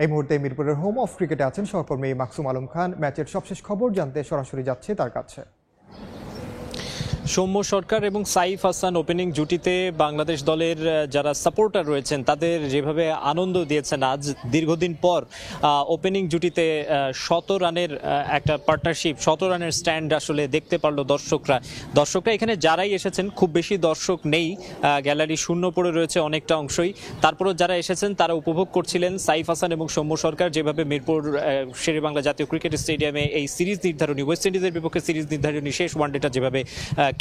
এই মুহূর্তে মিরপুরের হোম অফ ক্রিকেটে আছেন সহকর্মী মাকসুম আলম খান। ম্যাচের সবশেষ খবর জানতে সরাসরি যাচ্ছে তার কাছে। সৌম্য সরকার এবং সাইফ হাসান ওপেনিং জুটিতে বাংলাদেশ দলের যারা সাপোর্টার রয়েছেন তাদের যেভাবে আনন্দ দিয়েছেন আজ দীর্ঘদিন পর ওপেনিং জুটিতে ১৭ রানের একটা পার্টনারশিপ, ১৭ রানের স্ট্যান্ড আসলে দেখতে পারলো দর্শকরা এখানে যারাই এসেছেন, খুব বেশি দর্শক নেই, গ্যালারি শূন্য পড়ে রয়েছে অনেকটা অংশই। তারপরও যারা এসেছেন তারা উপভোগ করছিলেন সাইফ হাসান এবং সৌম্য সরকার যেভাবে মিরপুর শেরেবাংলা জাতীয় ক্রিকেট স্টেডিয়ামে এই সিরিজ নির্ধারণী, ওয়েস্ট ইন্ডিজের বিপক্ষে সিরিজ নির্ধারণী শেষ ওয়ানডেটা যেভাবে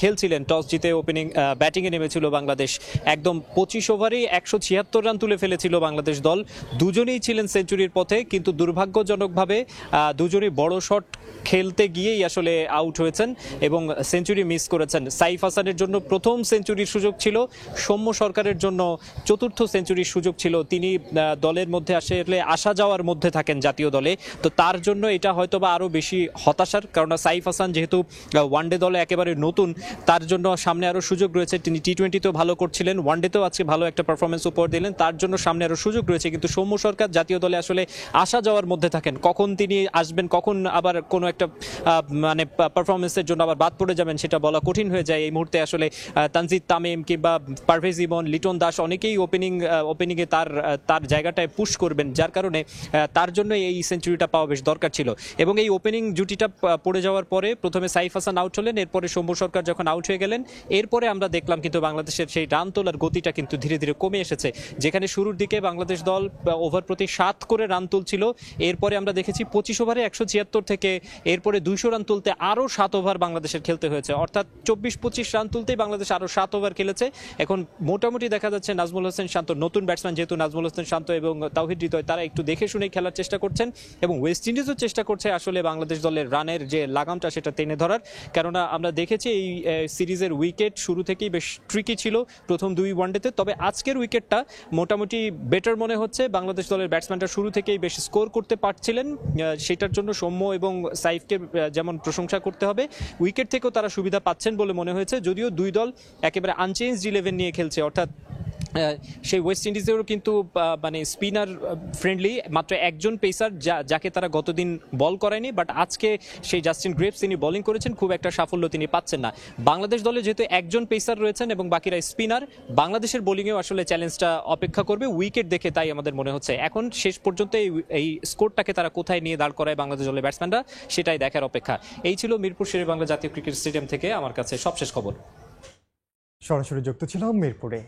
খেলছিলেন। টস জিতে ওপেনিং ব্যাটিংয়ে নেমেছিল বাংলাদেশ। একদম ২৫ ওভারেই ১৭৬ রান তুলে ফেলেছিল বাংলাদেশ দল। দুজনেই ছিলেন সেঞ্চুরির পথে, কিন্তু দুর্ভাগ্যজনকভাবে দুজনেই বড় শট খেলতে গিয়েই আসলে আউট হয়েছেন এবং সেঞ্চুরি মিস করেছেন। সাইফ হাসানের জন্য প্রথম সেঞ্চুরির সুযোগ ছিল, সৌম্য সরকারের জন্য চতুর্থ সেঞ্চুরির সুযোগ ছিল। তিনি দলের মধ্যে আসলে আসা যাওয়ার মধ্যে থাকেন জাতীয় দলে, তো তার জন্য এটা হয়তো বা আরও বেশি হতাশার, কারণ সাইফ হাসান যেহেতু ওয়ানডে দলে একেবারে নতুন, তার জন্য সামনে আরও সুযোগ রয়েছে। তিনি টি-20তেও ভালো করছিলেন, ওয়ানডেতেও আজকে ভালো একটা পারফরমেন্স উপহার দিলেন, তার জন্য সামনে আরও সুযোগ রয়েছে। কিন্তু সৌম্য সরকার জাতীয় দলে আসলে আসা যাওয়ার মধ্যে থাকেন, কখন তিনি আসবেন, কখন আবার কোনো একটা মানে পারফরমেন্সের জন্য আবার বাদ পড়ে যাবেন সেটা বলা কঠিন হয়ে যায় এই মুহূর্তে। আসলে তানজিদ তামিম কিংবা পারভেজ ইমন, লিটন দাস অনেকেই ওপেনিংয়ে তার জায়গাটায় পুশ করবেন, যার কারণে তার জন্য এই সেঞ্চুরিটা পাওয়া বেশ দরকার ছিল। এবং এই ওপেনিং জুটিটা পড়ে যাওয়ার পরে প্রথমে সাইফ হাসান আউট হলেন, এরপরে সৌম্য সরকার যখন আউট হয়ে গেলেন, এরপরে আমরা দেখলাম কিন্তু বাংলাদেশের সেই রান তোলার গতিটা কিন্তু ধীরে ধীরে কমে এসেছে। যেখানে শুরুর দিকে বাংলাদেশ দল ওভার প্রতি 7 করে রান তুলছিল, এরপরে আমরা দেখেছি 25 ওভারে 176 থেকে এরপরে 200 রান তুলতে আরও 7 ওভার বাংলাদেশের খেলতে হয়েছে, অর্থাৎ 24-25 রান তুলতেই বাংলাদেশ আরও 7 ওভার খেলেছে। এখন মোটামুটি দেখা যাচ্ছে নাজমুল হোসেন শান্ত, নতুন ব্যাটসম্যান যেহেতু নাজমুল হোসেন শান্ত এবং তাওহিদ হৃদয়, তারা একটু দেখে শুনে খেলার চেষ্টা করছেন এবং ওয়েস্ট ইন্ডিজও চেষ্টা করছে আসলে বাংলাদেশ দলের রানের যে লাগামটা সেটা টেনে ধরার। কেননা আমরা দেখেছি এই সিরিজের উইকেট শুরু থেকেই বেশ ট্রিকি ছিল প্রথম 2 ওয়ানডেতে, তবে আজকের উইকেটটা মোটামুটি বেটার মনে হচ্ছে। বাংলাদেশ দলের ব্যাটসম্যানরা শুরু থেকেই বেশ স্কোর করতে পারছিলেন, সেটার জন্য সৌম্য এবং সাইফকে যেমন প্রশংসা করতে হবে, উইকেট থেকেও তারা সুবিধা পাচ্ছেন বলে মনে হয়েছে। যদিও দুই দল একেবারে আনচেঞ্জড 11 নিয়ে খেলছে, অর্থাৎ সেই ওয়েস্ট ইন্ডিজেরও কিন্তু মানে স্পিনার ফ্রেন্ডলি, মাত্র একজন পেসার যাকে তারা গতদিন বল করায়নি, বাট আজকে সেই জাস্টিন গ্রেভস তিনি বোলিং করেছেন, খুব একটা সাফল্য তিনি পাচ্ছেন না। বাংলাদেশ দলে যেহেতু একজন পেসার রয়েছেন এবং বাকিরা স্পিনার, বাংলাদেশের বোলিংয়েও আসলে চ্যালেঞ্জটা অপেক্ষা করবে উইকেট দেখে, তাই আমাদের মনে হচ্ছে এখন শেষ পর্যন্ত এই স্কোরটাকে তারা কোথায় নিয়ে দাঁড় করায় বাংলাদেশ দলের ব্যাটসম্যানরা, সেটাই দেখার অপেক্ষা। এই ছিল মিরপুর শেরেবাংলা জাতীয় ক্রিকেট স্টেডিয়াম থেকে আমার কাছে সবশেষ খবর। সরাসরি যুক্ত ছিলাম মিরপুরে।